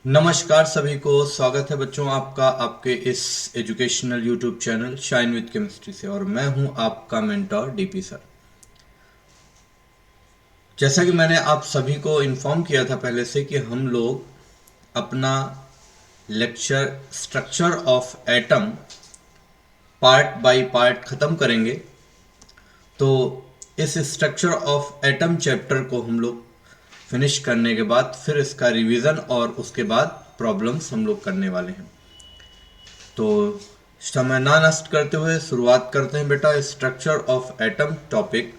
नमस्कार सभी को, स्वागत है बच्चों आपका आपके इस educational YouTube channel shine with chemistry से। और मैं हूं आपका मेंटोर डीपी सर। जैसा कि मैंने आप सभी को इन्फॉर्म किया था पहले से कि हम लोग अपना lecture structure of atom part by part ख़त्म करेंगे। तो इस स्ट्रक्चर ऑफ एटम चैप्टर को हम लोग फिनिश करने के बाद फिर इसका रिवीजन और उसके बाद प्रॉब्लम्स हम लोग करने वाले हैं। तो समय ना नष्ट करते हुए शुरुआत करते हैं बेटा स्ट्रक्चर ऑफ एटम टॉपिक,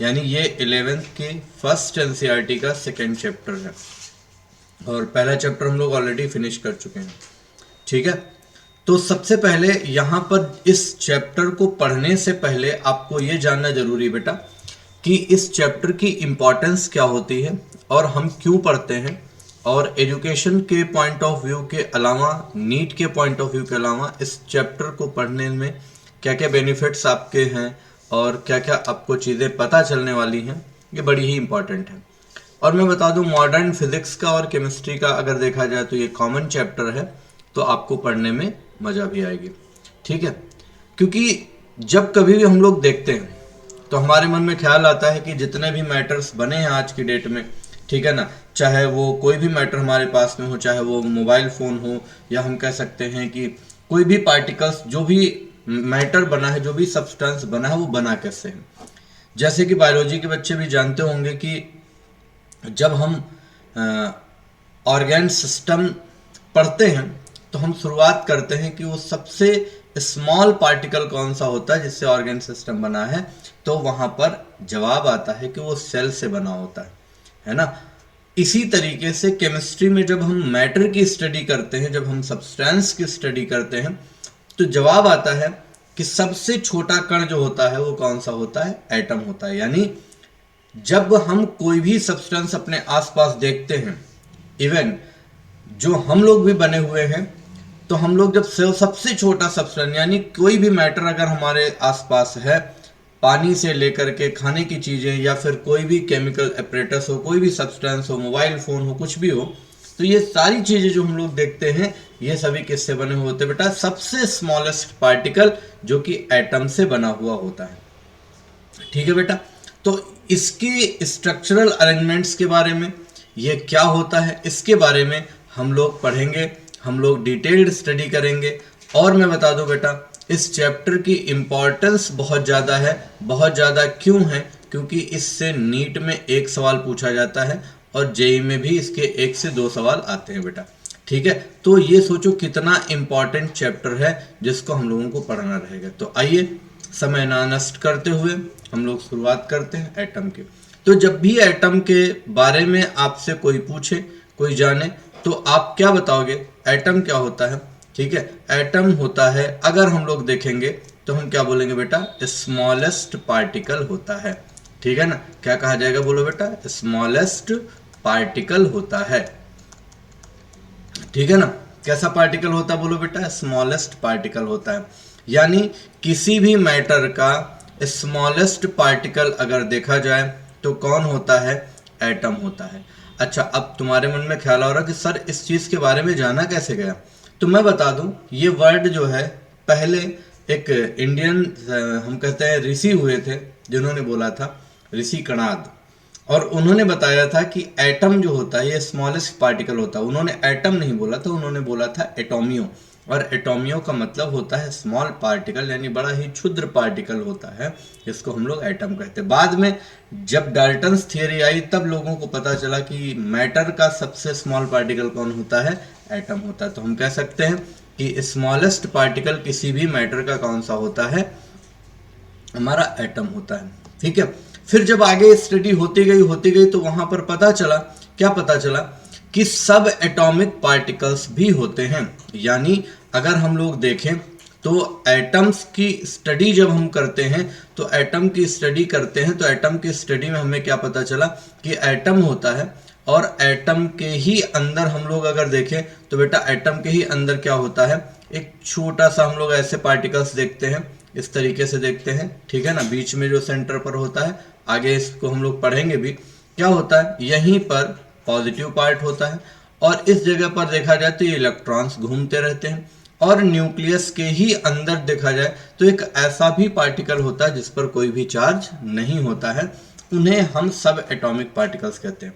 यानी ये 11th की फर्स्ट एनसीईआरटी का सेकेंड चैप्टर है और पहला चैप्टर हम लोग ऑलरेडी फिनिश कर चुके हैं। ठीक है, तो सबसे पहले यहाँ पर इस चैप्टर को पढ़ने से पहले आपको ये जानना जरूरी बेटा कि इस चैप्टर की इम्पोर्टेंस क्या होती है और हम क्यों पढ़ते हैं, और एजुकेशन के पॉइंट ऑफ व्यू के अलावा, नीट के पॉइंट ऑफ व्यू के अलावा इस चैप्टर को पढ़ने में क्या क्या बेनिफिट्स आपके हैं और क्या क्या आपको चीज़ें पता चलने वाली हैं, ये बड़ी ही इम्पॉर्टेंट है। और मैं बता दूं, मॉडर्न फिजिक्स का और केमिस्ट्री का अगर देखा जाए तो ये कॉमन चैप्टर है, तो आपको पढ़ने में मज़ा भी आएगी। ठीक है, क्योंकि जब कभी भी हम लोग देखते हैं तो हमारे मन में ख्याल आता है कि जितने भी मैटर्स बने हैं आज की डेट में, ठीक है ना, चाहे वो कोई भी मैटर हमारे पास में हो, चाहे वो मोबाइल फ़ोन हो, या हम कह सकते हैं कि कोई भी पार्टिकल्स, जो भी मैटर बना है, जो भी सब्सटेंस बना है, वो बना कैसे है। जैसे कि बायोलॉजी के बच्चे भी जानते होंगे कि जब हम ऑर्गेन सिस्टम पढ़ते हैं तो हम शुरुआत करते हैं कि वो सबसे स्मॉल पार्टिकल कौन सा होता है जिससे ऑर्गेन सिस्टम बना है, तो वहाँ पर जवाब आता है कि वो सेल से बना होता है ना। इसी तरीके से केमिस्ट्री में जब हम मैटर की स्टडी करते हैं, जब हम सब्सटेंस की स्टडी करते हैं, तो जवाब आता है कि सबसे छोटा कण जो होता है वो कौन सा होता है, एटम होता है। यानी जब हम कोई भी सब्सटेंस अपने आसपास देखते हैं, इवन जो हम लोग भी बने हुए हैं, तो हम लोग जब सबसे छोटा सब्सटेंस, यानी कोई भी मैटर अगर हमारे आसपास है, पानी से लेकर के खाने की चीज़ें या फिर कोई भी केमिकल एपरेटस हो, कोई भी सब्सटेंस हो, मोबाइल फ़ोन हो, कुछ भी हो, तो ये सारी चीज़ें जो हम लोग देखते हैं ये सभी किससे बने हुए होते हैं बेटा, सबसे स्मॉलेस्ट पार्टिकल जो कि एटम से बना हुआ होता है। ठीक है बेटा, तो इसके स्ट्रक्चरल अरेंजमेंट्स के बारे में, ये क्या होता है, इसके बारे में हम लोग पढ़ेंगे, हम लोग डिटेल्ड स्टडी करेंगे। और मैं बता दूं बेटा, इस चैप्टर की इम्पॉर्टेंस बहुत ज़्यादा है। बहुत ज़्यादा क्यों है? क्योंकि इससे नीट में एक सवाल पूछा जाता है और जेई में भी इसके 1 से 2 सवाल आते हैं बेटा। ठीक है, तो ये सोचो कितना इम्पॉर्टेंट चैप्टर है जिसको हम लोगों को पढ़ना रहेगा। तो आइए समय ना नष्ट करते हुए हम लोग शुरुआत करते हैं एटम के। तो जब भी एटम के बारे में आपसे कोई पूछे, कोई जाने, तो आप क्या बताओगे, एटम क्या होता है? ठीक है, एटम होता है, अगर हम लोग देखेंगे तो हम क्या बोलेंगे बेटा, स्मॉलेस्ट पार्टिकल होता है। ठीक है ना, क्या कहा जाएगा, बोलो बेटा, स्मॉलेस्ट पार्टिकल होता है। ठीक है ना, कैसा पार्टिकल होता है, बोलो बेटा, स्मॉलेस्ट पार्टिकल होता है। यानी किसी भी मैटर का स्मॉलेस्ट पार्टिकल अगर देखा जाए तो कौन होता है, एटम होता है। अच्छा, अब तुम्हारे मन में ख्याल आ रहा कि सर इस चीज़ के बारे में जाना कैसे गया, तो मैं बता दूं, ये वर्ड जो है पहले एक इंडियन हम कहते हैं ऋषि हुए थे जिन्होंने बोला था, ऋषि कणाद, और उन्होंने बताया था कि एटम जो होता है ये स्मॉलेस्ट पार्टिकल होता है। उन्होंने एटम नहीं बोला था, उन्होंने बोला था एटोमियो, और एटोमियो का मतलब होता है स्मॉल पार्टिकल, यानी बड़ा ही क्षुद्र पार्टिकल होता है जिसको हम लोग एटम कहते हैं। बाद में जब डाल्टन्स थियरी आई तब लोगों को पता चला कि मैटर का सबसे स्मॉल पार्टिकल कौन होता है, एटम होता है। तो हम कह सकते हैं कि स्मॉलेस्ट पार्टिकल किसी भी मैटर का कौन सा होता है, हमारा एटम होता है। ठीक है, फिर जब आगे स्टडी होती गई तो वहां पर पता चला, क्या पता चला, कि सब एटॉमिक पार्टिकल्स भी होते हैं। यानी अगर हम लोग देखें तो एटम्स की स्टडी जब हम करते हैं, तो एटम की स्टडी करते हैं, तो एटम की स्टडी में हमें क्या पता चला कि एटम होता है, और एटम के ही अंदर हम लोग अगर देखें तो बेटा एटम के ही अंदर क्या होता है, एक छोटा सा हम लोग ऐसे पार्टिकल्स देखते हैं, इस तरीके से देखते हैं। ठीक है ना, बीच में जो सेंटर पर होता है, आगे इसको हम लोग पढ़ेंगे भी, क्या होता है, यहीं पर पॉजिटिव पार्ट होता है और इस जगह पर देखा जाए तो ये इलेक्ट्रॉन्स घूमते रहते हैं। और न्यूक्लियस के ही अंदर देखा जाए तो एक ऐसा भी पार्टिकल होता है जिस पर कोई भी चार्ज नहीं होता है, उन्हें हम सब एटॉमिक पार्टिकल्स कहते हैं।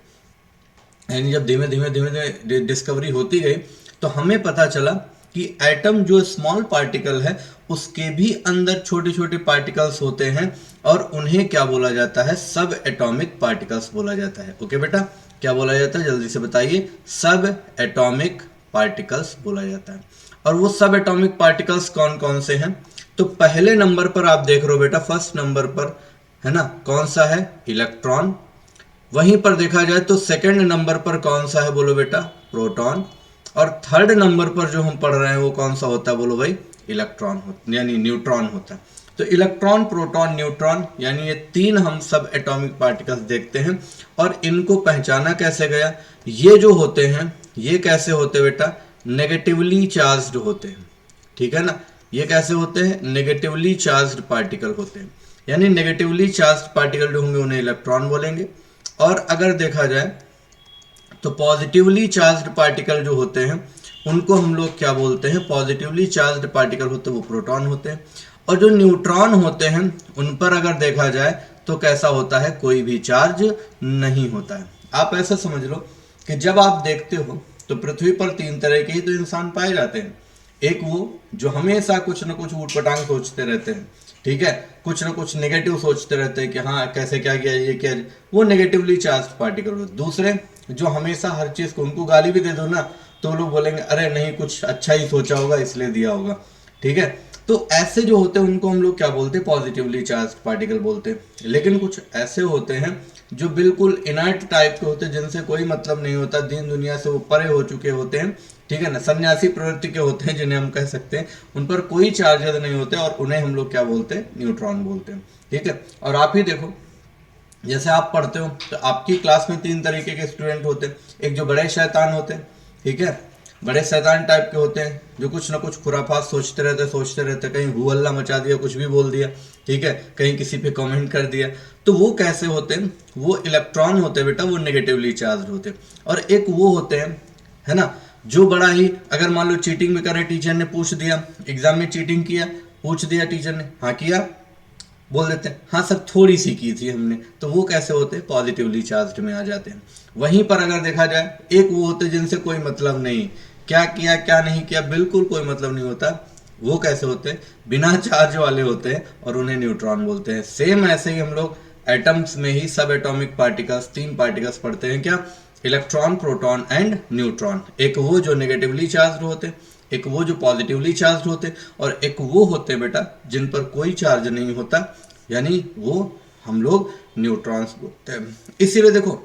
यानी जब धीमे धीमे डिस्कवरी होती गई तो हमें पता चला कि एटम जो स्मॉल पार्टिकल है उसके भी अंदर छोटे छोटे पार्टिकल्स होते हैं और उन्हें क्या बोला जाता है, सब एटॉमिक पार्टिकल्स बोला जाता है। ओके बेटा, क्या बोला जाता है जल्दी से बताइए, सब एटॉमिक पार्टिकल्स बोला जाता है। और वो सब एटॉमिक पार्टिकल्स कौन कौन से हैं, तो पहले नंबर पर आप देख रहे हो बेटा, फर्स्ट नंबर पर है ना, कौन सा है, इलेक्ट्रॉन। वहीं पर देखा जाए तो सेकंड नंबर पर कौन सा है, बोलो बेटा, प्रोटॉन। और थर्ड नंबर पर जो हम पढ़ रहे हैं वो कौन सा होता है, बोलो भाई, इलेक्ट्रॉन यानी न्यूट्रॉन होता है। तो इलेक्ट्रॉन, प्रोटॉन, न्यूट्रॉन यानी ये तीन हम सब एटॉमिक पार्टिकल्स देखते हैं। और इनको पहचाना कैसे गया, ये जो होते हैं ये कैसे होते बेटा, नेगेटिवली चार्ज्ड होते हैं। ठीक है ना, ये कैसे होते हैं, नेगेटिवली चार्ज्ड पार्टिकल होते हैं। यानी नेगेटिवली चार्ज्ड पार्टिकल जो होंगे उन्हें इलेक्ट्रॉन बोलेंगे। और अगर देखा जाए तो पॉजिटिवली चार्ज्ड पार्टिकल जो होते हैं उनको हम लोग क्या बोलते हैं, पॉजिटिवली चार्ज्ड पार्टिकल होते हैं वो प्रोटॉन होते हैं। और जो न्यूट्रॉन होते हैं उन पर अगर देखा जाए तो कैसा होता है, कोई भी चार्ज नहीं होता है। आप ऐसा समझ लो कि जब आप देखते हो तो पृथ्वी पर तीन तरह के ही तो इंसान पाए जाते हैं। एक वो जो हमेशा कुछ न कुछ ऊटपटांग सोचते रहते हैं, ठीक है, कुछ ना कुछ नेगेटिव सोचते रहते हैं कि हाँ कैसे क्या किया, ये क्या, वो नेगेटिवली चार्ज पार्टिकल होते। दूसरे जो हमेशा हर चीज को, उनको गाली भी दे दो ना तो लोग बोलेंगे अरे नहीं कुछ अच्छा ही सोचा होगा इसलिए दिया होगा। ठीक है, तो ऐसे जो होते हैं उनको हम लोग क्या बोलते हैं, पॉजिटिवली चार्ज पार्टिकल बोलते हैं। लेकिन कुछ ऐसे होते हैं जो बिल्कुल इनर्ट टाइप के होते हैं, जिनसे कोई मतलब नहीं होता, दीन दुनिया से वो परे हो चुके होते हैं, ठीक है ना, सन्यासी प्रवृत्ति के होते हैं जिन्हें हम कह सकते हैं, उन पर कोई चार्जेस नहीं होते और उन्हें हम लोग क्या बोलते हैं, न्यूट्रॉन बोलते हैं। ठीक है, और आप ही देखो जैसे आप पढ़ते हो तो आपकी क्लास में तीन तरीके के स्टूडेंट होते हैं। एक जो बड़े शैतान होते हैं, ठीक है, बड़े शैतान टाइप के होते हैं जो कुछ ना कुछ खुराफात सोचते रहते, कहीं हु हल्ला मचा दिया, कुछ भी बोल दिया, ठीक है, कहीं किसी पे कमेंट कर दिया। तो वो कैसे होते हैं, वो इलेक्ट्रॉन होते हैं बेटा, वो नेगेटिवली चार्ज होते हैं। और एक वो होते हैं, है ना, जो बड़ा ही, अगर मान लो चीटिंग भी करे, टीचर ने पूछ दिया, एग्जाम में चीटिंग किया, पूछ दिया टीचर ने, हाँ किया, बोल देते हैं हाँ सर थोड़ी सी की थी हमने, तो वो कैसे होते हैं, पॉजिटिवली चार्ज में आ जाते हैं। वहीं पर अगर देखा जाए एक वो होते हैं जिनसे कोई मतलब नहीं, क्या किया क्या नहीं किया बिल्कुल कोई मतलब नहीं होता, वो कैसे होते हैं, बिना चार्ज वाले होते हैं और उन्हें न्यूट्रॉन बोलते हैं। सेम ऐसे ही हम लोग एटम्स में ही सब एटॉमिक पार्टिकल्स, तीन पार्टिकल्स पढ़ते हैं, क्या, इलेक्ट्रॉन, प्रोटॉन एंड न्यूट्रॉन। एक वो जो नेगेटिवली चार्ज होते हैं, एक वो जो पॉजिटिवली चार्ज होते, और एक वो होते बेटा जिन पर कोई चार्ज नहीं होता, यानी वो हम लोग न्यूट्रॉन्स बोलते हैं। इसीलिए देखो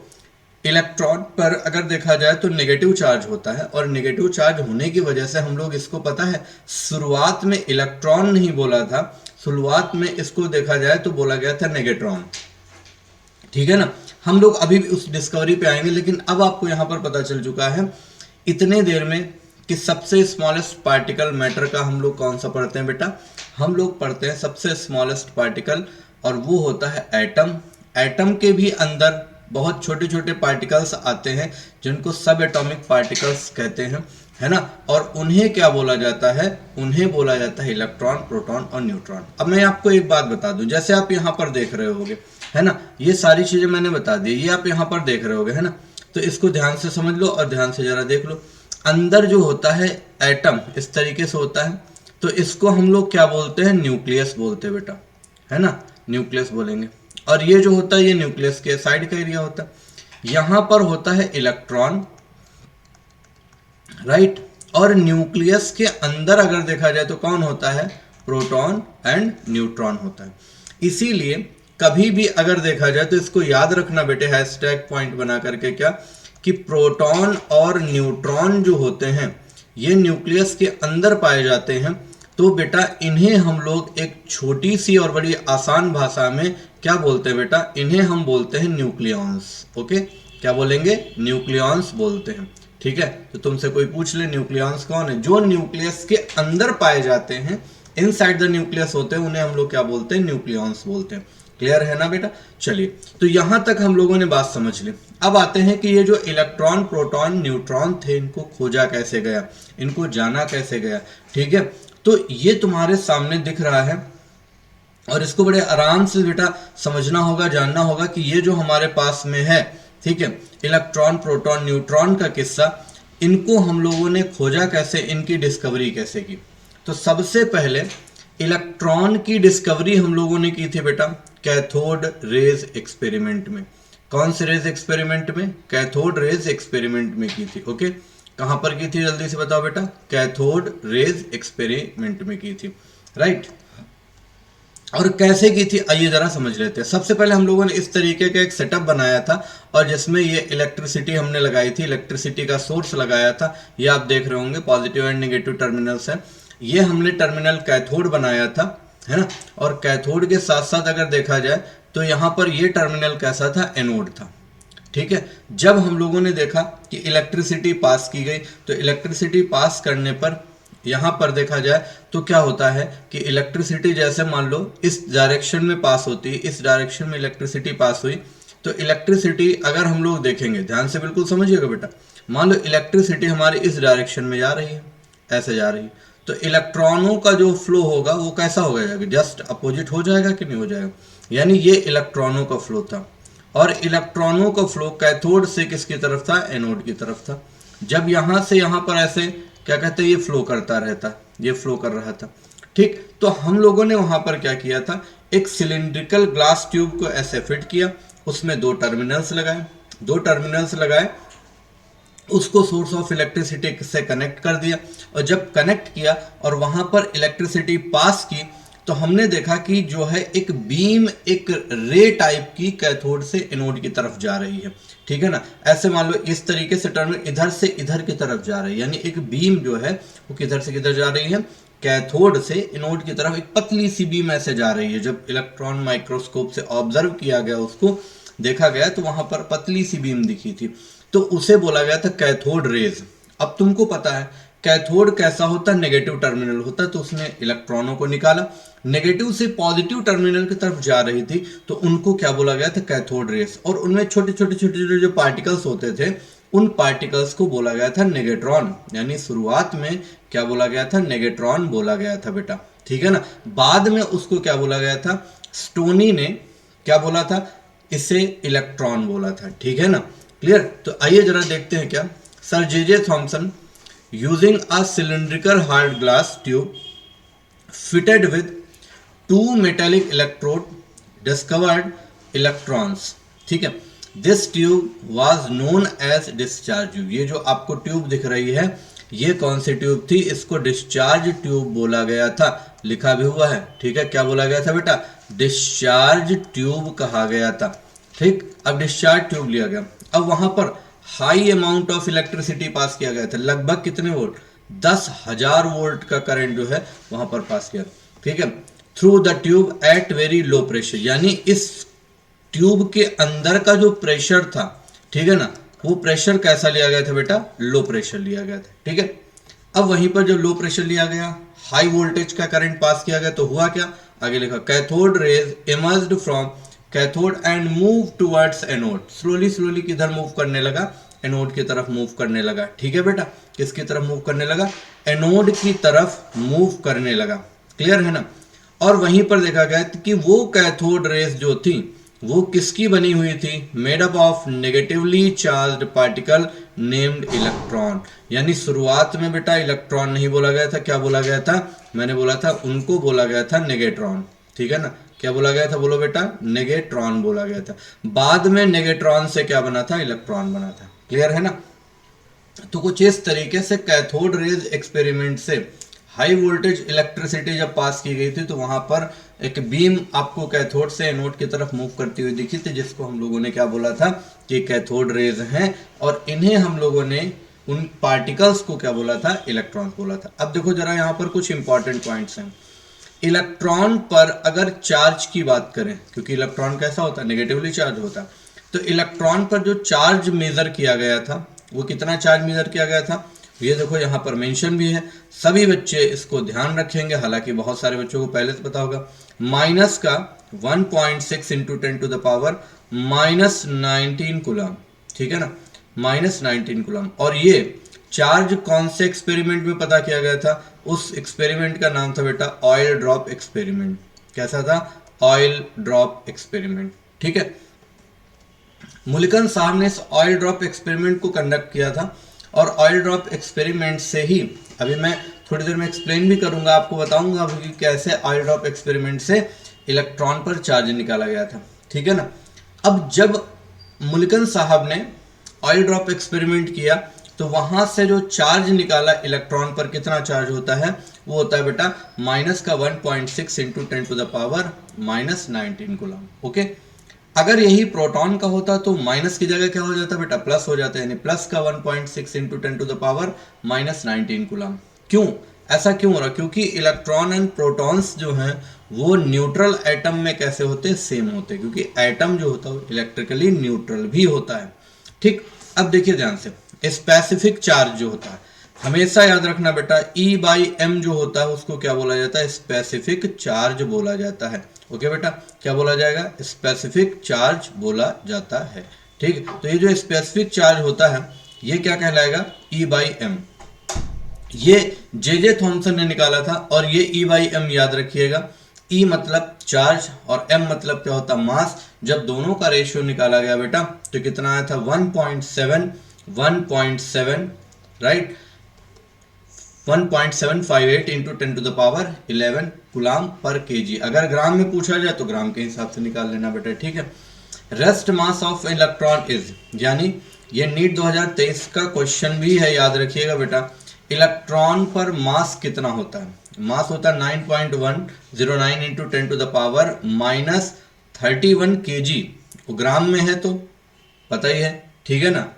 इलेक्ट्रॉन पर अगर देखा जाए तो नेगेटिव चार्ज होता है, और नेगेटिव चार्ज होने की वजह से हम लोग इसको, पता है, शुरुआत में इलेक्ट्रॉन नहीं बोला था, शुरुआत में इसको देखा जाए तो बोला गया था नेगेट्रॉन। ठीक है ना, हम लोग अभी भी उस डिस्कवरी पे आएंगे, लेकिन अब आपको यहां पर पता चल चुका है इतने देर में कि सबसे स्मॉलेस्ट पार्टिकल मैटर का हम लोग कौन सा पढ़ते हैं बेटा, हम लोग पढ़ते हैं सबसे स्मॉलेस्ट पार्टिकल, और वो होता है एटम। एटम के भी अंदर बहुत छोटे छोटे पार्टिकल्स आते हैं जिनको सब एटॉमिक पार्टिकल्स कहते हैं, है ना, और उन्हें क्या बोला जाता है, उन्हें बोला जाता है इलेक्ट्रॉन, प्रोटॉन और न्यूट्रॉन। अब मैं आपको एक बात बता दूं, जैसे आप यहाँ पर देख रहे होगे, है ना, ये सारी चीजें मैंने बता दी, ये आप यहाँ पर देख रहे होगे, है ना, तो इसको ध्यान से समझ लो और ध्यान से जरा देख लो। अंदर जो होता है एटम इस तरीके से होता है, तो इसको हम लोग क्या बोलते हैं, न्यूक्लियस बोलते हैं बेटा, है ना, न्यूक्लियस बोलेंगे। और ये जो होता है ये न्यूक्लियस के साइड का एरिया होता है। यहां पर होता है इलेक्ट्रॉन, राइट, और न्यूक्लियस के अंदर अगर देखा जाए तो कौन होता है, प्रोटॉन एंड न्यूट्रॉन होता है। इसीलिए कभी भी अगर देखा जाए तो इसको याद रखना बेटे, हैशटैग पॉइंट बना करके, क्या, कि प्रोटॉन और न्यूट्रॉन जो होते हैं ये न्यूक्लियस के अंदर पाए जाते हैं। तो बेटा इन्हें हम लोग एक छोटी सी और बड़ी आसान भाषा में क्या बोलते हैं बेटा, इन्हें हम बोलते हैं न्यूक्लियॉन्स। ओके, क्या बोलेंगे, न्यूक्लियॉन्स बोलते हैं। ठीक है, तो तुमसे कोई पूछ ले न्यूक्लियॉन्स कौन है, जो न्यूक्लियस के अंदर पाए जाते हैं, इनसाइड द न्यूक्लियस होते हैं, उन्हें हम लोग क्या बोलते हैं, न्यूक्लियॉन्स बोलते हैं। क्लियर है ना बेटा। चलिए, तो यहां तक हम लोगों ने बात समझ ली। अब आते हैं कि ये जो इलेक्ट्रॉन प्रोटॉन न्यूट्रॉन थे, इनको खोजा कैसे गया, इनको जाना कैसे गया। ठीक है, तो ये तुम्हारे सामने दिख रहा है और इसको बड़े आराम से बेटा समझना होगा, जानना होगा कि ये जो हमारे पास में है, ठीक है, इलेक्ट्रॉन प्रोटॉन न्यूट्रॉन का किस्सा, इनको हम लोगों ने खोजा कैसे, इनकी डिस्कवरी कैसे की। तो सबसे पहले इलेक्ट्रॉन की डिस्कवरी हम लोगों ने की थी बेटा कैथोड रेज एक्सपेरिमेंट में। कौन से रेज एक्सपेरिमेंट में? कैथोड रेज एक्सपेरिमेंट में की थी। ओके, कहां पर की थी जल्दी से बताओ बेटा? कैथोड रेज एक्सपेरिमेंट में की थी, राइट। और कैसे की थी आइए जरा समझ लेते हैं। सबसे पहले हम लोगों ने इस तरीके का एक सेटअप बनाया था और जिसमें ये इलेक्ट्रिसिटी हमने लगाई थी, इलेक्ट्रिसिटी का सोर्स लगाया था। ये आप देख रहे होंगे पॉजिटिव एंड नेगेटिव टर्मिनल्स हैं। ये हमने टर्मिनल कैथोड बनाया था, है ना। और कैथोड के साथ साथ अगर देखा जाए तो यहाँ पर ये टर्मिनल कैसा था? एनोड था। ठीक है, जब हम लोगों ने देखा कि इलेक्ट्रिसिटी पास की गई तो इलेक्ट्रिसिटी पास करने पर यहां पर देखा जाए तो क्या होता है कि इलेक्ट्रिसिटी जैसे मान लो इस डायरेक्शन में पास होती है, इस डायरेक्शन में इलेक्ट्रिसिटी पास हुई, तो इलेक्ट्रिसिटी अगर हम लोग देखेंगे, ध्यान से बिल्कुल समझिएगा बेटा, मान लो इलेक्ट्रिसिटी हमारी इस डायरेक्शन में जा रही है, ऐसे जा रही है, तो इलेक्ट्रॉनों का जो फ्लो होगा वो कैसा हो जाएगा? जस्ट अपोजिट हो जाएगा कि नहीं हो जाएगा? यानी ये इलेक्ट्रॉनों का फ्लो था और इलेक्ट्रॉनों का फ्लो कैथोड से किसकी तरफ था? एनोड की तरफ था। जब यहां से यहां पर ऐसे क्या कहते हैं, ये फ्लो करता रहता, ये फ्लो कर रहा था। ठीक, तो हम लोगों ने वहां पर क्या किया था, एक सिलिंड्रिकल ग्लास ट्यूब को ऐसे फिट किया, उसमें दो टर्मिनल्स लगाए, उसको सोर्स ऑफ इलेक्ट्रिसिटी से कनेक्ट कर दिया और जब कनेक्ट किया और वहां पर इलेक्ट्रिसिटी पास की तो हमने देखा कि जो है एक बीम, एक रे टाइप की कैथोड से एनोड की तरफ जा रही है। ठीक है ना, ऐसे मान लो इस तरीके से टर्मिनल इधर से इधर की तरफ जा रही है, यानी एक बीम जो है वो किधर से किधर जा रही है? कैथोड से एनोड की तरफ एक पतली सी बीम ऐसे जा रही है। जब इलेक्ट्रॉन माइक्रोस्कोप से ऑब्जर्व किया गया, उसको देखा गया तो वहां पर पतली सी बीम दिखी थी, तो उसे बोला गया था कैथोड रेज। अब तुमको पता है कैथोड कैसा होता है? नेगेटिव टर्मिनल होता है, तो उसने इलेक्ट्रॉनों को निकाला, नेगेटिव से पॉजिटिव टर्मिनल की तरफ जा रही थी, तो उनको क्या बोला गया था? Cathode rays. और उनमें छोटे छोटे जो पार्टिकल्स होते थे, उन पार्टिकल्स को बोला गया था नेगेट्रॉन। यानी शुरुआत में क्या बोला गया था? नेगेट्रॉन बोला गया था बेटा। ठीक है ना, बाद में उसको क्या बोला गया था? स्टोनी ने क्या बोला था? इसे इलेक्ट्रॉन बोला था। ठीक है ना, क्लियर। तो आइए जरा देखते हैं क्या sir J Thomson using a cylindrical hard glass tube fitted with two metallic electrode discovered electrons। ठीक है, this tube was known as discharge tube। ये जो आपको ट्यूब दिख रही है ये कौन सी ट्यूब थी? इसको डिस्चार्ज ट्यूब बोला गया था, लिखा भी हुआ है। ठीक है, क्या बोला गया था बेटा? डिस्चार्ज ट्यूब कहा गया था। ठीक, अब डिस्चार्ज ट्यूब लिया गया, अब वहां पर high amount of electricity pass किया गया था, लगभग कितने वोल्ट? 10,000 वोल्ट का करंट जो है वहां पर पास किया। ठीक है, through the tube at very low pressure, यानी इस ट्यूब के अंदर का जो प्रेशर था, ठीक है ना, वो प्रेशर कैसा लिया गया था बेटा? लो प्रेशर लिया गया था। ठीक है, अब वहीं पर जब लो प्रेशर लिया गया, हाई वोल्टेज का करंट पास किया गया, तो हुआ क्या? आगे लिखा cathode rays emerged from cathode and move towards anode. Slowly किधर मूव करने लगा? एनोड की तरफ मूव करने लगा। ठीक है बेटा, किसकी तरफ मूव करने लगा? एनोड की तरफ मूव करने लगा। क्लियर है ना। और वहीं पर देखा गया कि वो कैथोड रेस जो थी वो किसकी बनी हुई थी? Made up of negatively charged particle named electron. यानी शुरुआत में बेटा इलेक्ट्रॉन नहीं बोला गया था, क्या बोला गया था? मैंने बोला था उनको बोला गया था नेगेट्रॉन। ठीक है ना, क्या बोला गया था? बोलो बेटा, नेगेट्रॉन बोला गया था। बाद में नेगेट्रॉन से क्या बना था? इलेक्ट्रॉन बना था। क्लियर है ना। तो कुछ इस तरीके से कैथोड रेज एक्सपेरिमेंट से हाई वोल्टेज इलेक्ट्रिसिटी जब पास की गई थी तो वहां पर एक बीम आपको कैथोड से एनोड की तरफ मूव करती हुई दिखी थी, जिसको हम लोगों ने क्या बोला था कि कैथोड रेज हैं, और इन्हें हम लोगों ने उन पार्टिकल्स को क्या बोला था? इलेक्ट्रॉन बोला था। अब देखो जरा यहाँ पर कुछ इंपॉर्टेंट पॉइंट्स हैं। इलेक्ट्रॉन पर अगर चार्ज की बात करें, क्योंकि इलेक्ट्रॉन कैसा होता है? नेगेटिवली चार्ज होता है, तो इलेक्ट्रॉन पर जो चार्ज मेजर किया गया था वो कितना चार्ज मेजर किया गया था? ये देखो यहाँ पर मेंशन भी है, सभी बच्चे इसको ध्यान रखेंगे, हालांकि बहुत सारे बच्चों को पहले से पता होगा। माइनस का 1.6 into 10 to the power -19 coulomb, ठीक है ना, -19 कूलम। और ये चार्ज कौन से एक्सपेरिमेंट में पता किया गया था? उस एक्सपेरिमेंट का नाम था बेटा ऑयल ड्रॉप एक्सपेरिमेंट। कैसा था? ऑयल ड्रॉप एक्सपेरिमेंट, ठीक है। मुल्कन साहब ने इस ऑयल ड्रॉप एक्सपेरिमेंट को कंडक्ट किया था, और ऑयल ड्रॉप एक्सपेरिमेंट से ही अभी मैं थोड़ी देर में एक्सप्लेन भी करूंगा, आपको बताऊंगा अभी कैसे ऑयल ड्रॉप एक्सपेरिमेंट से इलेक्ट्रॉन पर चार्ज निकाला गया था, ठीक है ना। अब जब मुल्कन साहब ने ऑयल ड्रॉप एक्सपेरिमेंट किया तो वहां से जो चार्ज निकाला इलेक्ट्रॉन पर, कितना चार्ज होता है? वो होता है बेटा माइनस का 1.6 into 10 to the power -19 coulomb, okay. अगर यही प्रोटॉन का होता तो माइनस की जगह क्या हो जाता बेटा? प्लस हो जाता है, यानी प्लस का 1.6 into 10 to the power -19 coulomb. क्यों ऐसा क्यों हो रहा? क्योंकि इलेक्ट्रॉन एंड प्रोटॉन्स जो हैं वो न्यूट्रल एटम में कैसे होते हैं? सेम होते हैं, क्योंकि एटम जो होता है वो इलेक्ट्रिकली न्यूट्रल भी होता है, ठीक। अब देखिए ध्यान से, स्पेसिफिक चार्ज जो होता है, हमेशा याद रखना बेटा, E/m जो होता है उसको क्या बोला जाता है? स्पेसिफिक चार्ज बोला जाता है, ओके बेटा। क्या बोला जाएगा? स्पेसिफिक चार्ज बोला जाता है, ठीक। तो ये जो स्पेसिफिक चार्ज होता है ये क्या कहलाएगा? E/m। ये जे थॉमसन ने निकाला था, और ये E/m याद रखिएगा। E मतलब चार्ज और m मतलब क्या होता? मास। जब दोनों का रेशियो निकाला गया बेटा तो कितना आया था? 1.7 right, 1.758 into 10 to the power 11 coulomb पर केजी। अगर ग्राम में पूछा जाए तो ग्राम के हिसाब से निकाल लेना बेटा, ठीक है। Rest mass of electron is, यानी ये नीट 2023 का क्वेश्चन भी है, याद रखिएगा बेटा। इलेक्ट्रॉन पर मास कितना होता है? मास होता है 9.109 into 10 to the power -31 KG. Gram में है तो पता ही है, ठीक है ना।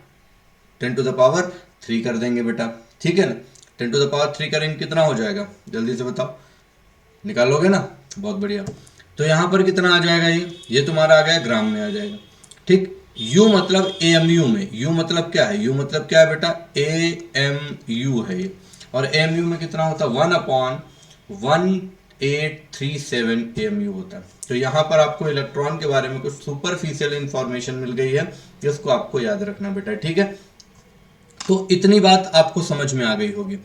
10 टू द पावर 3 कर देंगे बेटा, ठीक है ना। 10 टू द पावर 3 करेंगे कितना हो जाएगा? जल्दी से बताओ, निकालोगे ना? बहुत बढ़िया। तो यहाँ पर कितना आ जाएगा? ये तुम्हारा आ गया ग्राम में आ जाएगा, ठीक। U मतलब AMU में, U मतलब क्या है? U मतलब क्या है बेटा? AMU है ये, और AMU में कितना होता है? 1/1837 AMU होता है। तो यहाँ पर आपको इलेक्ट्रॉन के बारे में कुछ सुपरफिशियल इंफॉर्मेशन मिल गई है, जिसको आपको याद रखना बेटा, ठीक है। तो इतनी बात आपको समझ में आ गई होगी।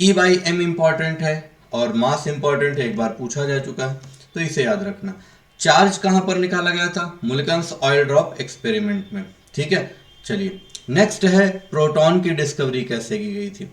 E/m इंपॉर्टेंट है और मास इंपॉर्टेंट है, एक बार पूछा जा चुका है, तो इसे याद रखना। चार्ज कहां पर निकाला गया था? मुल्कन्स ऑयल ड्रॉप एक्सपेरिमेंट में, ठीक है। चलिए नेक्स्ट है प्रोटॉन की डिस्कवरी कैसे की गई थी।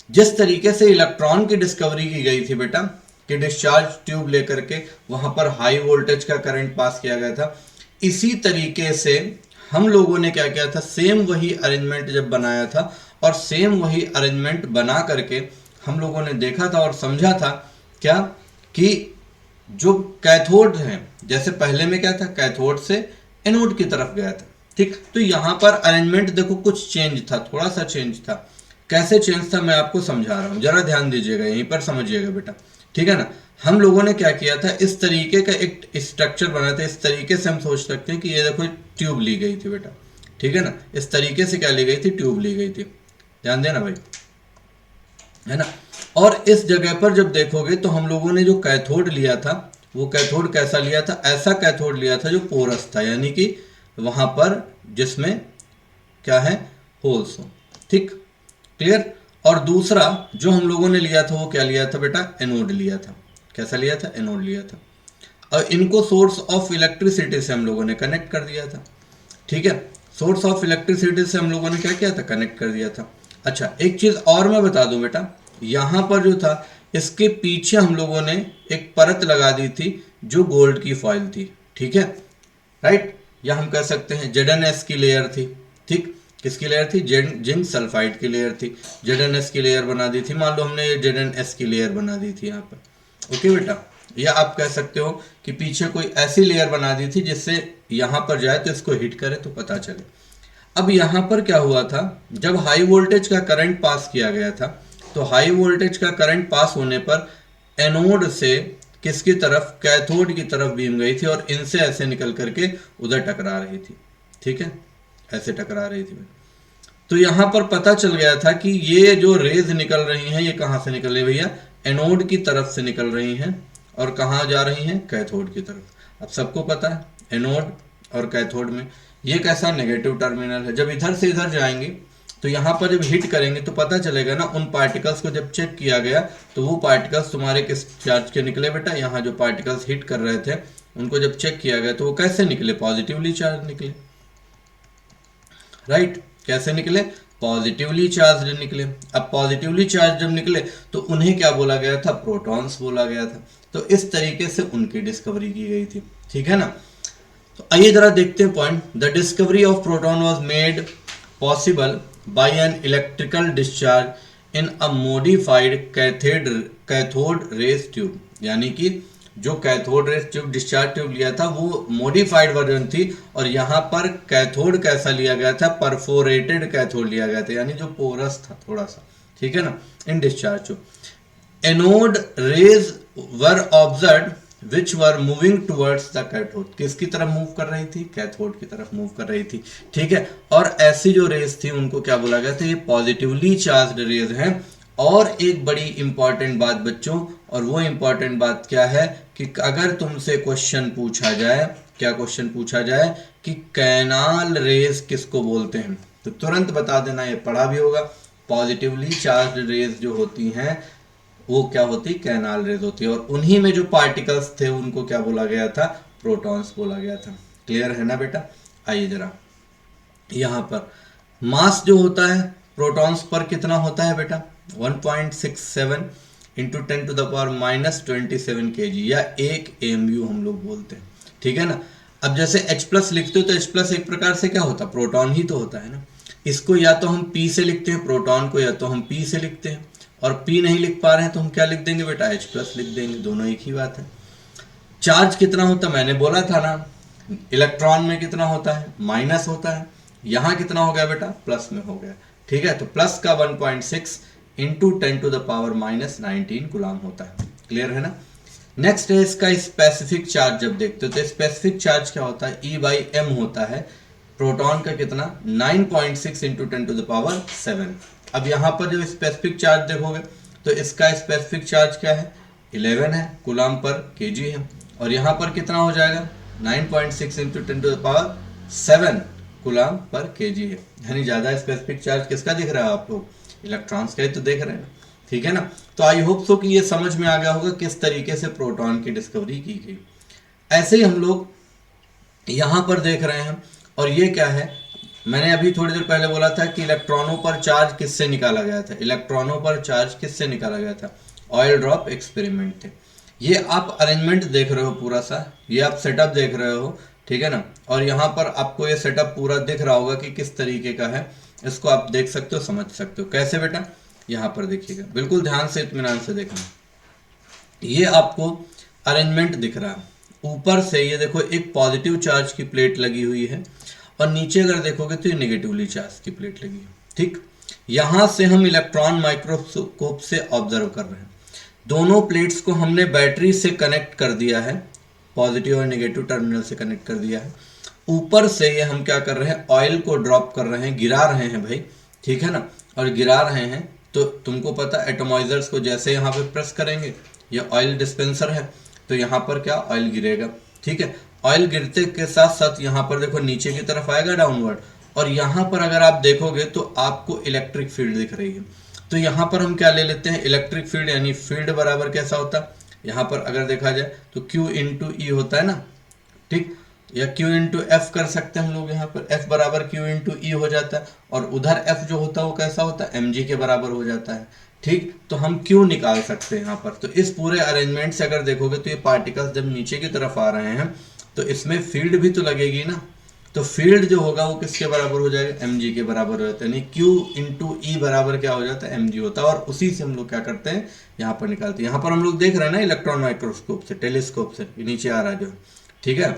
जिस तरीके से इलेक्ट्रॉन की डिस्कवरी की गई थी बेटा, कि डिस्चार्ज ट्यूब लेकर के वहां पर हाई वोल्टेज का करंट पास किया गया था, इसी तरीके से हम लोगों ने क्या किया था? सेम वही अरेंजमेंट जब बनाया था, और सेम वही अरेंजमेंट बना करके हम लोगों ने देखा था और समझा था क्या, कि जो कैथोड है, जैसे पहले में क्या था? कैथोड से एनोड की तरफ गया था, ठीक। तो यहां पर अरेंजमेंट देखो कुछ चेंज था, थोड़ा सा चेंज था। कैसे चेंज था मैं आपको समझा रहा हूं, जरा ध्यान दीजिएगा, यहीं पर समझिएगा बेटा, ठीक है ना। हम लोगों ने क्या किया था? इस तरीके का एक स्ट्रक्चर बना था। इस तरीके से हम सोच सकते हैं कि ये देखो ट्यूब ली गई थी बेटा, ठीक है ना। इस तरीके से क्या ली गई थी? ट्यूब ली गई थी, ध्यान देना भाई, है ना। और इस जगह पर जब देखोगे तो हम लोगों ने जो कैथोड लिया था, वो कैथोड कैसा लिया था? ऐसा कैथोड लिया था जो पोरस था, यानी कि वहां पर जिसमें क्या है? होल्स हो, ठीक, क्लियर। और दूसरा जो हम लोगों ने लिया था वो क्या लिया था बेटा? एनोड लिया था। कैसा लिया था? एनोड लिया था। और इनको सोर्स ऑफ इलेक्ट्रिसिटी से हम लोगों ने कनेक्ट कर दिया था, ठीक है। सोर्स ऑफ इलेक्ट्रिसिटी से हम लोगों ने क्या किया था? कनेक्ट कर दिया था। अच्छा, एक चीज और मैं बता दूं बेटा, यहां पर जो था इसके पीछे हम लोगों ने एक परत लगा दी थी जो गोल्ड की फॉइल थी, ठीक है, राइट। या हम कह सकते हैं ZnS की लेयर थी, ठीक। किसकी लेयर थी? जिंक सल्फाइड की लेयर थी। ZnS की लेयर बना दी थी, मान लो हमने ZnS की लेयर बना दी थी यहाँ पर, ओके बेटा। या आप कह सकते हो कि पीछे कोई ऐसी लेयर बना दी थी जिससे यहाँ पर जाए तो इसको हिट करे तो पता चले। अब यहाँ पर क्या हुआ था? जब हाई वोल्टेज का करंट पास किया गया था, तो हाई वोल्टेज का करंट पास होने पर एनोड से किसकी तरफ? कैथोड की तरफ बीम गई थी, और इनसे ऐसे निकल करके उधर टकरा रही थी, ठीक है, ऐसे टकरा रही थी। तो यहां पर पता चल गया था कि ये जो रेज निकल रही हैं, ये कहां से निकल रही है भैया? एनोड की तरफ से निकल रही हैं, और कहां जा रही हैं? कैथोड की तरफ। अब सबको पता है एनोड और कैथोड में ये कैसा नेगेटिव टर्मिनल है। जब इधर से इधर जाएंगे तो यहाँ पर जब हिट करेंगे तो पता चलेगा ना, उन पार्टिकल्स को जब चेक किया गया तो वो पार्टिकल्स तुम्हारे किस चार्ज के निकले बेटा, यहाँ जो पार्टिकल्स हिट कर रहे थे उनको जब चेक किया गया तो वो कैसे निकले, पॉजिटिवली चार्ज निकले, राइट। कैसे निकले, पॉजिटिवली चार्ज निकले। अब पॉजिटिवली चार्ज जब निकले तो उन्हें क्या बोला गया था, प्रोटॉन्स बोला गया था। तो इस तरीके से उनकी डिस्कवरी की गई थी, ठीक है ना। तो आइए जरा देखते हैं point. The discovery of proton was made possible by an electrical discharge in a modified cathode rays tube, यानी कि जो cathode rays tube discharge tube लिया था वो मॉडिफाइड वर्जन थी, और यहाँ पर कैथोड कैसा लिया गया था, परफोरेटेड कैथोड लिया गया था, यानी जो पोरस था थोड़ा सा, ठीक है ना, इन discharge tube. Anode rays were observed which were moving towards the cathode, किसकी तरफ मूव कर रही थी, कैथोड की तरफ मूव कर रही थी, ठीक है। और ऐसी जो रेज थी उनको क्या बोला गया था, ये पॉजिटिवली चार्ज्ड रेज हैं। और एक बड़ी इंपॉर्टेंट बात बच्चों, और वो इंपॉर्टेंट बात क्या है कि अगर तुमसे क्वेश्चन पूछा जाए, क्या क्वेश्चन पूछा जाए कि कैनाल रेज किसको बोलते हैं, तो तुरंत बता देना, ये पढ़ा भी होगा। पॉजिटिवली चार्ज्ड रेज जो होती हैं वो क्या होती, कैनाल रेज होती है, और उन्हीं में जो पार्टिकल्स थे उनको क्या बोला गया था, प्रोटॉन्स बोला गया था। क्लियर है ना बेटा। आइए जरा यहाँ पर मास जो होता है प्रोटॉन्स पर कितना होता है बेटा, 1.67 इंटू 10⁻⁻27 kg, या 1 AMU हम लोग बोलते हैं, ठीक है ना। अब जैसे H+ लिखते हो तो H+ एक प्रकार से क्या होता है, प्रोटॉन ही तो होता है ना। इसको या तो हम P से लिखते हैं प्रोटॉन को, या तो हम P से लिखते हैं, और P नहीं लिख पा रहे हैं तो हम क्या लिख देंगे बेटा, H+ लिख देंगे, दोनों एक ही बात है। चार्ज कितना होता है, मैंने बोला था ना, इलेक्ट्रॉन में कितना होता है, माइनस होता है। यहाँ कितना हो गया बेटा, प्लस में हो गया, ठीक है। तो प्लस का 1.6 इंटू 10⁻⁻19 गुलाम होता है। क्लियर है ना। नेक्स्ट है इसका स्पेसिफिक चार्ज। जब देखते हो तो स्पेसिफिक चार्ज क्या होता है, E/m होता है। प्रोटॉन का कितना, 9.6 इंटू 10⁻7। अब यहाँ पर जब स्पेसिफिक चार्ज देखोगे तो इसका स्पेसिफिक चार्ज क्या है, 11 है, गुलाम पर kg है। और यहाँ पर कितना हो जाएगा, 9.6 इंटू 10⁻7 गुलाम पर kg है। यानी ज़्यादा स्पेसिफिक चार्ज किसका दिख रहा है आप लोग, इलेक्ट्रॉन्स का ही तो देख रहे हैं, ठीक है ना। तो आई होप सो कि ये समझ में आ गया होगा किस तरीके से प्रोटॉन की डिस्कवरी की गई। ऐसे ही हम लोग यहाँ पर देख रहे हैं, और ये क्या है, मैंने अभी थोड़ी देर पहले बोला था कि इलेक्ट्रॉनों पर चार्ज किससे निकाला गया था, इलेक्ट्रॉनों पर चार्ज किससे निकाला गया था, ऑयल ड्रॉप एक्सपेरिमेंट थे। ये आप अरेंजमेंट देख रहे हो पूरा सा, ये आप सेटअप देख रहे हो, ठीक है ना। और यहाँ पर आपको ये सेटअप पूरा दिख रहा होगा कि किस तरीके का है, इसको आप देख सकते हो, समझ सकते हो। कैसे बेटा, यहाँ पर देखिएगा, बिल्कुल ध्यान से इत्मीनान से देखना। ये आपको अरेंजमेंट दिख रहा है। ऊपर से ये देखो एक पॉजिटिव चार्ज की प्लेट लगी हुई है, और नीचे अगर देखोगे तो ये नेगेटिवली चार्ज की प्लेट लगी है, ठीक। यहाँ से हम इलेक्ट्रॉन माइक्रोस्कोप से ऑब्जर्व कर रहे हैं। दोनों प्लेट्स को हमने बैटरी से कनेक्ट कर दिया है, पॉजिटिव और नेगेटिव टर्मिनल से कनेक्ट कर दिया है। ऊपर से ये हम क्या कर रहे हैं, ऑयल को ड्रॉप कर रहे हैं, गिरा रहे हैं भाई, ठीक है ना। और गिरा रहे हैं तो तुमको पता एटोमाइजर्स को जैसे यहाँ पे प्रेस करेंगे, ये ऑयल डिस्पेंसर है, तो यहाँ पर क्या ऑयल गिरेगा, ठीक है। ऑयल गिरते के साथ साथ यहाँ पर देखो नीचे की तरफ आएगा डाउनवर्ड, और यहाँ पर अगर आप देखोगे तो आपको इलेक्ट्रिक फील्ड दिख रही है। तो यहाँ पर हम क्या ले लेते हैं, इलेक्ट्रिक फील्ड, यानी फील्ड बराबर कैसा होता है, यहाँ पर अगर देखा जाए तो Q इंटू ई होता है ना, ठीक, या Q इंटू एफ कर सकते हैं हम लोग। यहाँ पर F बराबर Q इंटू ई हो जाता है, और उधर F जो होता है वो कैसा होता है, mg के बराबर हो जाता है, ठीक। तो हम Q निकाल सकते हैं यहाँ पर। तो इस पूरे अरेंजमेंट से अगर देखोगे तो ये पार्टिकल्स जब नीचे की तरफ आ रहे हैं तो इसमें फील्ड भी तो लगेगी ना। तो फील्ड जो होगा वो किसके बराबर हो जाएगा, mg के बराबर हो जाता है, यानी Q इंटू ई बराबर क्या हो जाता है, mg होता है। और उसी से हम लोग क्या करते हैं, यहाँ पर निकालते हैं। यहाँ पर हम लोग देख रहे हैं ना इलेक्ट्रॉन माइक्रोस्कोप से, टेलीस्कोप से, नीचे आ रहा है जो, ठीक है।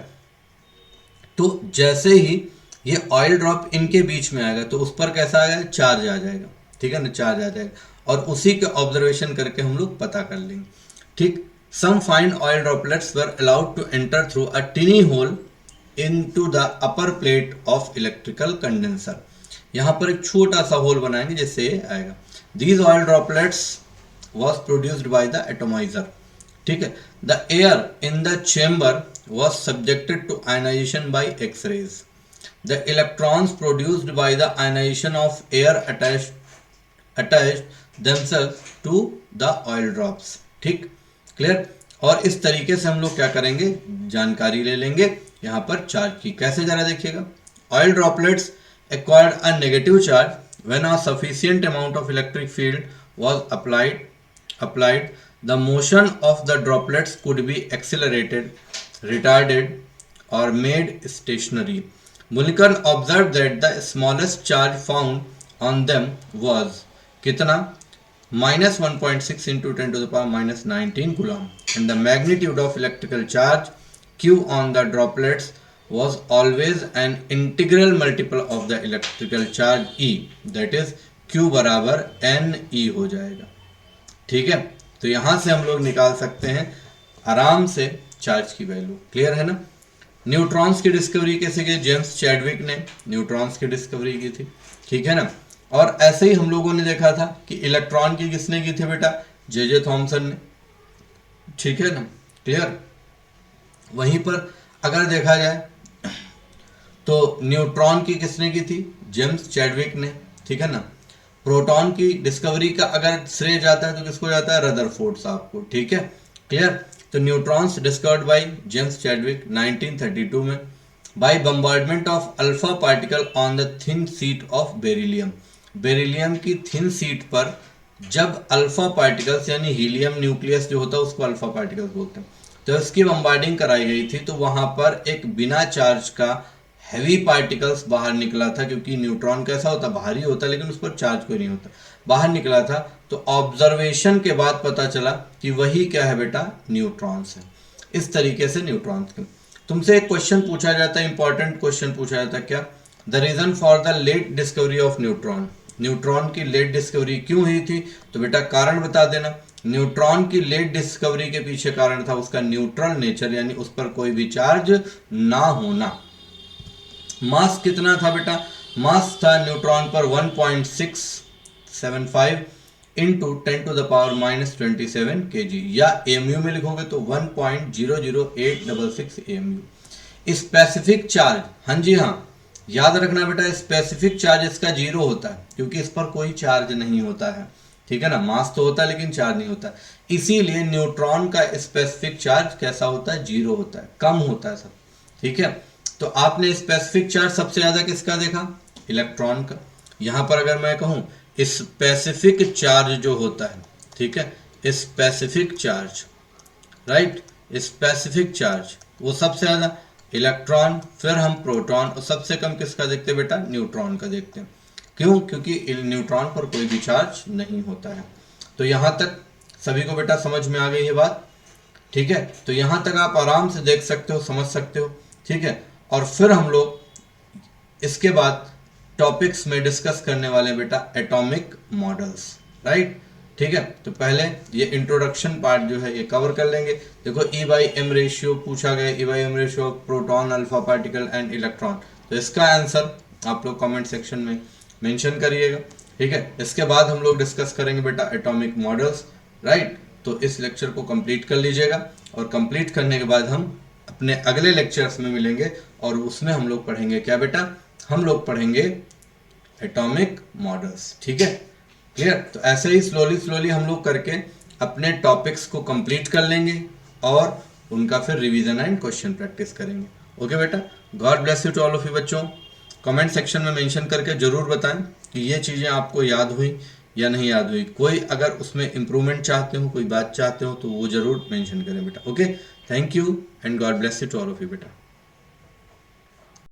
तो जैसे ही ये ऑयल ड्रॉप इनके बीच में आएगा तो उस पर कैसा आएगा, चार्ज आ जाएगा, ठीक है ना, चार्ज आ जाएगा। और उसी के ऑब्जर्वेशन करके हम लोग पता कर लेंगे, ठीक। Some fine oil droplets were allowed to enter through a tiny hole into the upper plate of electrical condenser. यहाँ पर एक छोटा सा होल बनाएंगे जिससे ये आएगा। These oil droplets was produced by the atomiser, ठीक है। The air in the chamber was subjected to ionisation by X-rays. The electrons produced by the ionisation of air attached themselves to the oil drops। ठीक, clear. और इस तरीके से हम लोग क्या करेंगे, जानकारी ले लेंगे यहाँ पर चार्ज की। कैसे, जरा देखिएगा। Oil droplets acquired a negative charge when a sufficient amount of electric field was applied. The motion of the droplets could be accelerated, retarded, or made stationary. Mulliken observed that the smallest charge found on them was कितना, -1.6 into 10 to the power -19 coulomb, and the magnitude of electrical charge Q on the droplets was always an integral multiple of the electrical charge E, that is Q बराबर NE हो जाएगा। ठीक है, तो यहां से हम लोग निकाल सकते हैं आराम से चार्ज की वैल्यू। क्लियर है ना। न्यूट्रॉन्स की डिस्कवरी कैसे की, जेम्स चैडविक ने न्यूट्रॉन्स की डिस्कवरी की थी। ठीक है ना। और ऐसे ही हम लोगों ने देखा था कि इलेक्ट्रॉन की किसने की थी बेटा, जे थॉमसन ने। ठीक है ना, क्लियर। वहीं पर अगर देखा जाए तो न्यूट्रॉन की किसने की थी, जेम्स चैडविक ने। ठीक है ना। प्रोटॉन की डिस्कवरी का अगर श्रेय जाता है तो किसको जाता है, रदरफोर्ड साहब को। ठीक है, क्लियर। तो neutrons discovered by James Chadwick 1932 में by bombardment of alpha particle on the thin sheet of beryllium. Beryllium की थिन सीट पर जब अल्फा पार्टिकल्स यानी हीलियम न्यूक्लियस जो होता है उसको अल्फा पार्टिकल्स बोलते हैं, तो इसकी बम्बार्डिंग कराई गई थी। तो वहां पर एक बिना चार्ज का हैवी पार्टिकल्स बाहर निकला था, क्योंकि न्यूट्रॉन कैसा होता, भारी होता लेकिन उस पर चार्ज कोई नहीं होता, बाहर निकला था। तो ऑब्जर्वेशन के बाद पता चला कि वही क्या है बेटा, न्यूट्रॉन्स है। इस तरीके से न्यूट्रॉन्स के तुमसे एक क्वेश्चन पूछा जाता है, इंपॉर्टेंट क्वेश्चन पूछा जाता है, क्या, the reason for the late discovery of neutron. Neutron की लेट डिस्कवरी क्यों हुई थी, तो बेटा कारण बता देना। न्यूट्रॉन की लेट डिस्कवरी के पीछे कारण था उसका न्यूट्रल नेचर, यानी उस पर कोई भी चार्ज ना होना। मास कितना था बेटा, मास था न्यूट्रॉन पर 1.675 into 10 to the power -27 kg, या एमयू में लिखोगे तो 1.00866 एमयू। स्पेसिफिक चार्ज, हाँ जी हाँ, याद रखना बेटा, स्पेसिफिक चार्ज इसका 0 होता है, क्योंकि इस पर कोई चार्ज नहीं होता है। ठीक है ना, मास तो होता है लेकिन चार्ज नहीं होता। इसीलिए न्यूट्रॉन का स्पेसिफिक चार्ज कैसा होता है, 0 होता है, कम होता है सब। ठीक है, तो आपने स्पेसिफिक चार्ज सबसे ज्यादा किसका देखा, इलेक्ट्रॉन का। यहां पर अगर मैं कहूं स्पेसिफिक चार्ज जो होता है, ठीक है, specific charge, right, specific charge वो सबसे ज्यादा इलेक्ट्रॉन, फिर हम प्रोटॉन, और सबसे कम किसका देखते हैं बेटा, न्यूट्रॉन का देखते हैं। क्यों, क्योंकि न्यूट्रॉन पर कोई भी चार्ज नहीं होता है। तो यहां तक सभी को बेटा समझ में आ गई ये बात। ठीक है, तो यहां तक आप आराम से देख सकते हो, समझ सकते हो। ठीक है, और फिर हम लोग इसके बाद टॉपिक्स में डिस्कस करने वाले बेटा एटॉमिक मॉडल्स, राइट। ठीक है, तो पहले ये इंट्रोडक्शन पार्ट जो है ये कवर कर लेंगे। देखो E/m रेशियो पूछा गया, E/m ratio of proton, alpha particle and electron. तो इसका आंसर आप लोग कमेंट सेक्शन में मेंशन करिएगा। ठीक है, इसके बाद हम लोग डिस्कस करेंगे बेटा एटॉमिक मॉडल्स, राइट। तो इस लेक्चर को कंप्लीट कर लीजिएगा, और कंप्लीट करने के बाद हम अपने अगले लेक्चर्स में मिलेंगे, और उसमें हम लोग पढ़ेंगे क्या बेटा, हम लोग पढ़ेंगे एटॉमिक मॉडल्स। ठीक है, क्लियर। तो ऐसे ही स्लोली हम लोग करके अपने टॉपिक्स को कंप्लीट कर लेंगे, और उनका फिर रिवीजन एंड क्वेश्चन प्रैक्टिस करेंगे। ओके बेटा, God bless you to all of you बच्चों। कमेंट सेक्शन में मेंशन करके जरूर बताएं कि ये चीज़ें आपको याद हुई या नहीं याद हुई। कोई अगर उसमें इम्प्रूवमेंट चाहते हो, कोई बात चाहते हो, तो वो जरूर मेंशन करें बेटा। Okay, thank you and God bless you to all of you बेटा।